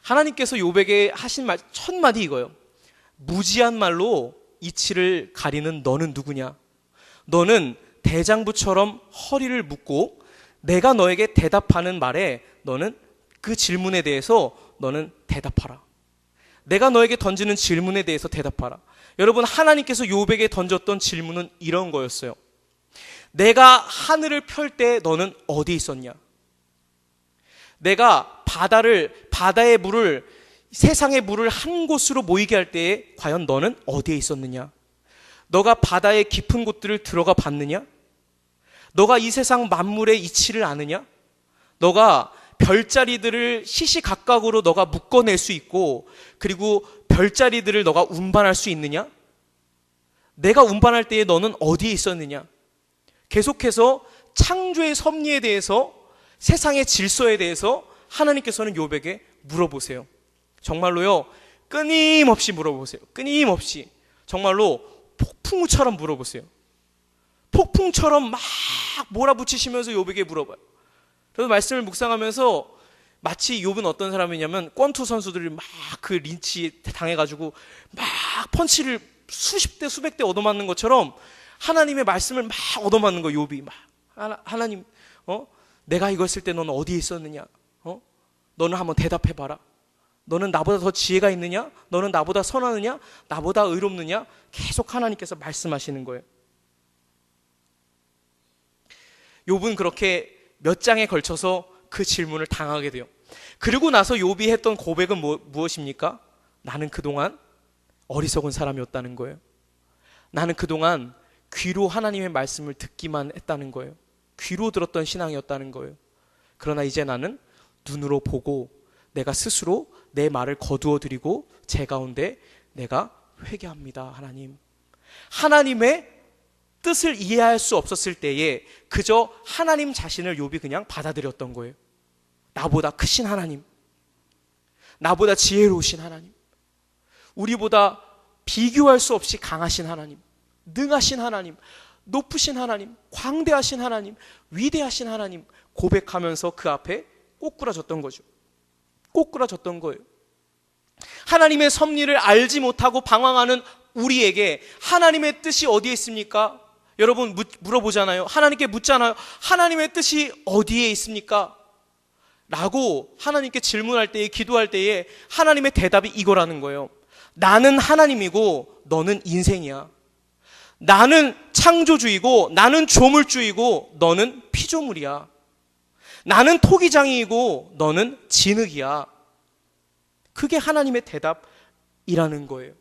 하나님께서 욥에게 하신 말 첫 마디 이거예요. 무지한 말로 이치를 가리는 너는 누구냐? 너는 대장부처럼 허리를 묶고 내가 너에게 대답하는 말에 너는 그 질문에 대해서 너는 대답하라. 내가 너에게 던지는 질문에 대해서 대답하라. 여러분, 하나님께서 욥에게 던졌던 질문은 이런 거였어요. 내가 하늘을 펼 때 너는 어디 있었냐? 내가 바다의 물을, 세상의 물을 한 곳으로 모이게 할 때에 과연 너는 어디에 있었느냐? 너가 바다의 깊은 곳들을 들어가 봤느냐? 너가 이 세상 만물의 이치를 아느냐? 너가 별자리들을 시시각각으로 너가 묶어낼 수 있고, 그리고 별자리들을 너가 운반할 수 있느냐? 내가 운반할 때에 너는 어디에 있었느냐? 계속해서 창조의 섭리에 대해서, 세상의 질서에 대해서 하나님께서는 욥에게 물어보세요. 정말로요, 끊임없이 물어보세요. 끊임없이. 정말로 폭풍우처럼 물어보세요. 폭풍처럼 막 몰아붙이시면서 욥에게 물어봐요. 그래서 말씀을 묵상하면서 마치 욥은 어떤 사람이냐면, 권투 선수들이 막 그 린치 당해가지고 막 펀치를 수십 대 수백 대 얻어맞는 것처럼 하나님의 말씀을 막 얻어맞는 거예요. 욥이 막 하나님, 내가 이거 했을 때 너는 어디에 있었느냐? 너는 한번 대답해봐라. 너는 나보다 더 지혜가 있느냐? 너는 나보다 선하느냐? 나보다 의롭느냐? 계속 하나님께서 말씀하시는 거예요. 욥은 그렇게 몇 장에 걸쳐서 그 질문을 당하게 돼요. 그리고 나서 욥이 했던 고백은 무엇입니까? 나는 그동안 어리석은 사람이었다는 거예요. 나는 그동안 귀로 하나님의 말씀을 듣기만 했다는 거예요. 귀로 들었던 신앙이었다는 거예요. 그러나 이제 나는 눈으로 보고 내가 스스로 내 말을 거두어 드리고 제 가운데 내가 회개합니다. 하나님. 하나님의 뜻을 이해할 수 없었을 때에 그저 하나님 자신을 욥이 그냥 받아들였던 거예요. 나보다 크신 하나님, 나보다 지혜로우신 하나님, 우리보다 비교할 수 없이 강하신 하나님, 능하신 하나님, 높으신 하나님, 광대하신 하나님, 위대하신 하나님 고백하면서 그 앞에 꼬꾸라졌던 거죠. 꼬꾸라졌던 거예요. 하나님의 섭리를 알지 못하고 방황하는 우리에게 하나님의 뜻이 어디에 있습니까? 여러분 물어보잖아요. 하나님께 묻잖아요. 하나님의 뜻이 어디에 있습니까? 라고 하나님께 질문할 때에, 기도할 때에 하나님의 대답이 이거라는 거예요. 나는 하나님이고 너는 인생이야. 나는 창조주이고 나는 조물주이고 너는 피조물이야. 나는 토기장이고 너는 진흙이야. 그게 하나님의 대답이라는 거예요.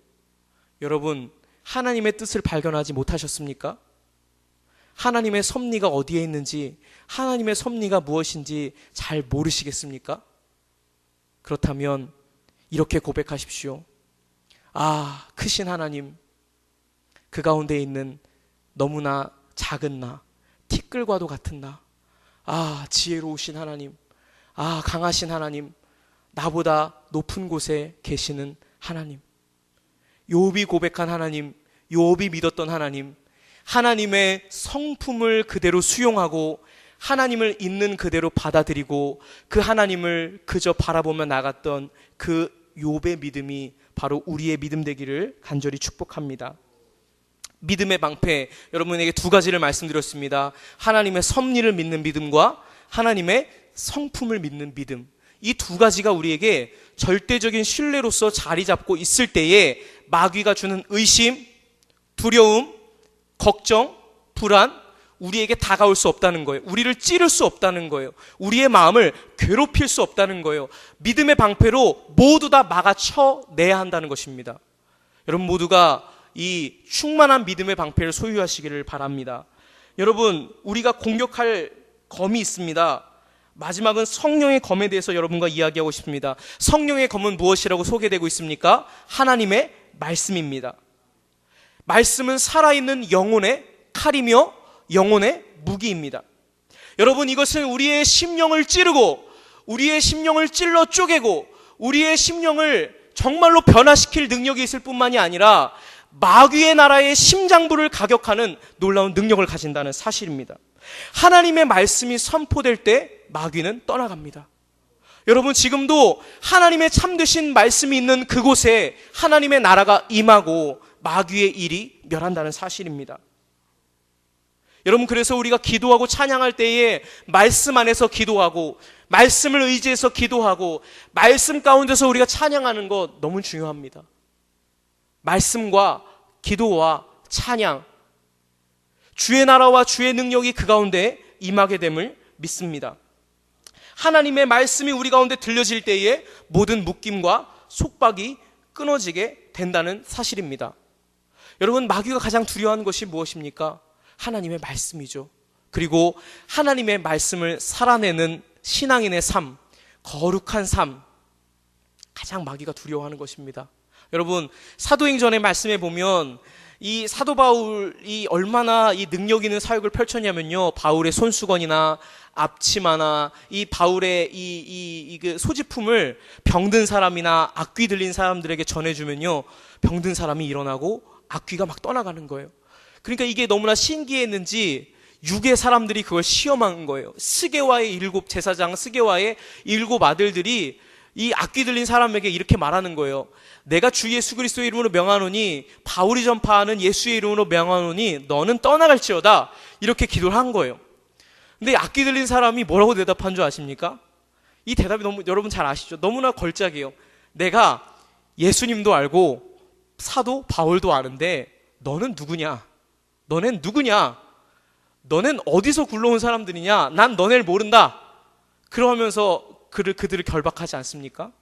여러분, 하나님의 뜻을 발견하지 못하셨습니까? 하나님의 섭리가 어디에 있는지, 하나님의 섭리가 무엇인지 잘 모르시겠습니까? 그렇다면 이렇게 고백하십시오. 아, 크신 하나님, 그 가운데 있는 너무나 작은 나, 티끌과도 같은 나, 아, 지혜로우신 하나님, 아, 강하신 하나님, 나보다 높은 곳에 계시는 하나님, 욥이 고백한 하나님, 욥이 믿었던 하나님, 하나님의 성품을 그대로 수용하고 하나님을 있는 그대로 받아들이고 그 하나님을 그저 바라보며 나갔던 그 욥의 믿음이 바로 우리의 믿음 되기를 간절히 축복합니다. 믿음의 방패, 여러분에게 두 가지를 말씀드렸습니다. 하나님의 섭리를 믿는 믿음과 하나님의 성품을 믿는 믿음. 이 두 가지가 우리에게 절대적인 신뢰로서 자리 잡고 있을 때에 마귀가 주는 의심, 두려움, 걱정, 불안, 우리에게 다가올 수 없다는 거예요. 우리를 찌를 수 없다는 거예요. 우리의 마음을 괴롭힐 수 없다는 거예요. 믿음의 방패로 모두 다 막아쳐내야 한다는 것입니다. 여러분 모두가 이 충만한 믿음의 방패를 소유하시기를 바랍니다. 여러분, 우리가 공격할 검이 있습니다. 마지막은 성령의 검에 대해서 여러분과 이야기하고 싶습니다. 성령의 검은 무엇이라고 소개되고 있습니까? 하나님의 말씀입니다. 말씀은 살아있는 영혼의 칼이며 영혼의 무기입니다. 여러분, 이것은 우리의 심령을 찌르고 우리의 심령을 찔러 쪼개고 우리의 심령을 정말로 변화시킬 능력이 있을 뿐만이 아니라 마귀의 나라의 심장부를 가격하는 놀라운 능력을 가진다는 사실입니다. 하나님의 말씀이 선포될 때 마귀는 떠나갑니다. 여러분, 지금도 하나님의 참되신 말씀이 있는 그곳에 하나님의 나라가 임하고 마귀의 일이 멸한다는 사실입니다. 여러분, 그래서 우리가 기도하고 찬양할 때에 말씀 안에서 기도하고 말씀을 의지해서 기도하고 말씀 가운데서 우리가 찬양하는 것 너무 중요합니다. 말씀과 기도와 찬양, 주의 나라와 주의 능력이 그 가운데 임하게 됨을 믿습니다. 하나님의 말씀이 우리 가운데 들려질 때에 모든 묶임과 속박이 끊어지게 된다는 사실입니다. 여러분, 마귀가 가장 두려워하는 것이 무엇입니까? 하나님의 말씀이죠. 그리고 하나님의 말씀을 살아내는 신앙인의 삶, 거룩한 삶, 가장 마귀가 두려워하는 것입니다. 여러분, 사도행전의 말씀에 보면 이 사도 바울이 얼마나 이 능력 있는 사역을 펼쳤냐면요, 바울의 손수건이나 앞치마나 이 바울의 그 소지품을 병든 사람이나 악귀 들린 사람들에게 전해주면요, 병든 사람이 일어나고 악귀가 막 떠나가는 거예요. 그러니까 이게 너무나 신기했는지 육의 사람들이 그걸 시험한 거예요. 스게와의 7 제사장, 스게와의 7 아들들이 이 악귀 들린 사람에게 이렇게 말하는 거예요. 내가 주 예수 그리스도의 이름으로 명하노니, 바울이 전파하는 예수의 이름으로 명하노니 너는 떠나갈지어다, 이렇게 기도를 한 거예요. 근데 악귀 들린 사람이 뭐라고 대답한 줄 아십니까? 이 대답이 너무, 여러분 잘 아시죠? 너무나 걸작이에요. 내가 예수님도 알고 사도 바울도 아는데 너는 누구냐? 너넨 누구냐? 너넨 어디서 굴러온 사람들이냐? 난 너네를 모른다. 그러면서 그들을 결박하지 않습니까?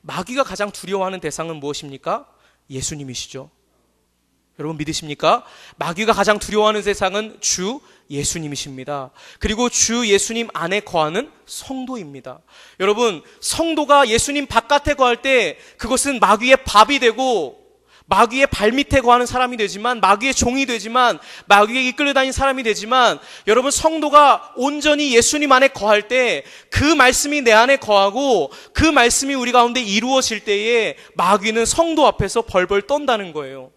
마귀가 가장 두려워하는 대상은 무엇입니까? 예수님이시죠. 여러분 믿으십니까? 마귀가 가장 두려워하는 대상은 주 예수님이십니다. 그리고 주 예수님 안에 거하는 성도입니다. 여러분, 성도가 예수님 바깥에 거할 때 그것은 마귀의 밥이 되고 마귀의 발밑에 거하는 사람이 되지만, 마귀의 종이 되지만, 마귀에 이끌려 다니는 사람이 되지만, 여러분, 성도가 온전히 예수님 안에 거할 때 그 말씀이 내 안에 거하고 그 말씀이 우리 가운데 이루어질 때에 마귀는 성도 앞에서 벌벌 떤다는 거예요.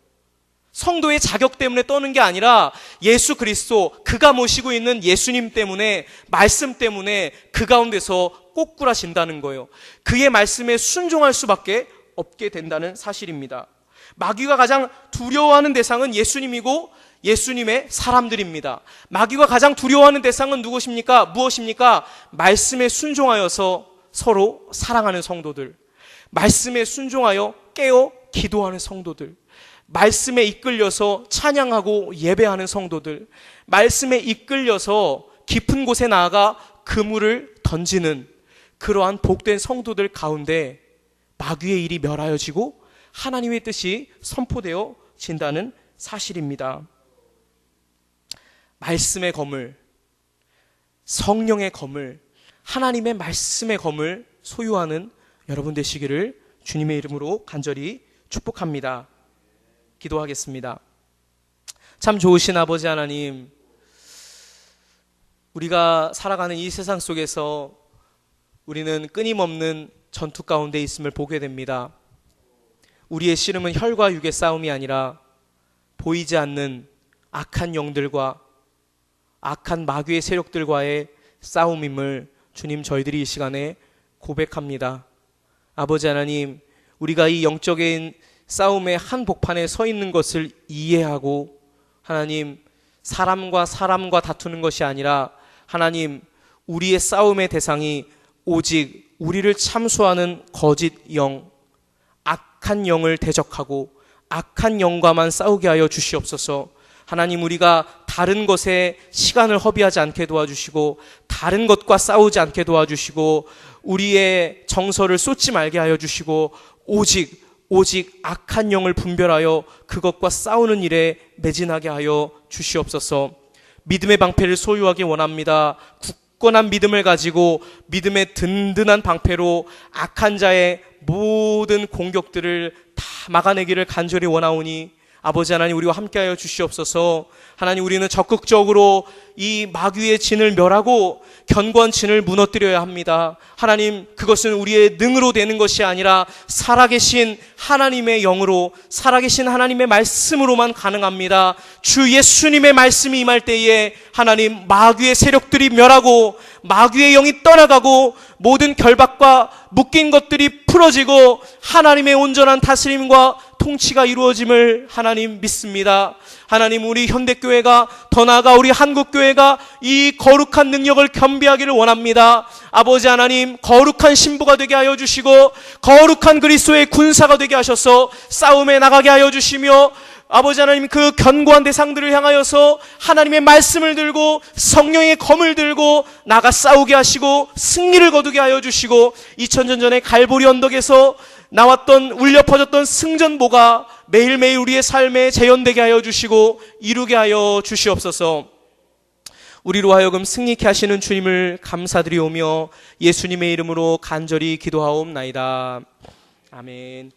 성도의 자격 때문에 떠는 게 아니라 예수 그리스도, 그가 모시고 있는 예수님 때문에, 말씀 때문에 그 가운데서 꼬꾸라진다는 거예요. 그의 말씀에 순종할 수밖에 없게 된다는 사실입니다. 마귀가 가장 두려워하는 대상은 예수님이고 예수님의 사람들입니다. 마귀가 가장 두려워하는 대상은 누구십니까? 무엇입니까? 말씀에 순종하여서 서로 사랑하는 성도들, 말씀에 순종하여 깨어 기도하는 성도들, 말씀에 이끌려서 찬양하고 예배하는 성도들, 말씀에 이끌려서 깊은 곳에 나아가 그물을 던지는 그러한 복된 성도들 가운데 마귀의 일이 멸하여지고 하나님의 뜻이 선포되어진다는 사실입니다. 말씀의 검을, 성령의 검을, 하나님의 말씀의 검을 소유하는 여러분 되시기를 주님의 이름으로 간절히 축복합니다. 기도하겠습니다. 참 좋으신 아버지 하나님, 우리가 살아가는 이 세상 속에서 우리는 끊임없는 전투 가운데 있음을 보게 됩니다. 우리의 씨름은 혈과 육의 싸움이 아니라 보이지 않는 악한 영들과 악한 마귀의 세력들과의 싸움임을 주님, 저희들이 이 시간에 고백합니다. 아버지 하나님, 우리가 이 영적인 싸움의 한복판에 서 있는 것을 이해하고, 하나님, 사람과 다투는 것이 아니라 하나님, 우리의 싸움의 대상이 오직 우리를 참수하는 거짓 영, 악한 영을 대적하고 악한 영과만 싸우게 하여 주시옵소서. 하나님, 우리가 다른 것에 시간을 허비하지 않게 도와주시고 다른 것과 싸우지 않게 도와주시고 우리의 정서를 쏟지 말게 하여 주시고 오직 악한 영을 분별하여 그것과 싸우는 일에 매진하게 하여 주시옵소서. 믿음의 방패를 소유하기 원합니다. 굳건한 믿음을 가지고 믿음의 든든한 방패로 악한 자의 모든 공격들을 다 막아내기를 간절히 원하오니 아버지 하나님, 우리와 함께하여 주시옵소서. 하나님, 우리는 적극적으로 이 마귀의 진을 멸하고 견고한 진을 무너뜨려야 합니다. 하나님, 그것은 우리의 능으로 되는 것이 아니라 살아계신 하나님의 영으로, 살아계신 하나님의 말씀으로만 가능합니다. 주 예수님의 말씀이 임할 때에 하나님, 마귀의 세력들이 멸하고 마귀의 영이 떠나가고 모든 결박과 묶인 것들이 풀어지고 하나님의 온전한 다스림과 통치가 이루어짐을 하나님 믿습니다. 하나님, 우리 현대교회가, 더 나아가 우리 한국교회가 이 거룩한 능력을 겸비하기를 원합니다. 아버지 하나님, 거룩한 신부가 되게 하여 주시고 거룩한 그리스도의 군사가 되게 하셔서 싸움에 나가게 하여 주시며, 아버지 하나님, 그 견고한 대상들을 향하여서 하나님의 말씀을 들고 성령의 검을 들고 나가 싸우게 하시고 승리를 거두게 하여 주시고 2000년 전에 갈보리 언덕에서 나왔던, 울려 퍼졌던 승전보가 매일매일 우리의 삶에 재현되게 하여 주시고 이루게 하여 주시옵소서. 우리로 하여금 승리케 하시는 주님을 감사드리오며 예수님의 이름으로 간절히 기도하옵나이다. 아멘.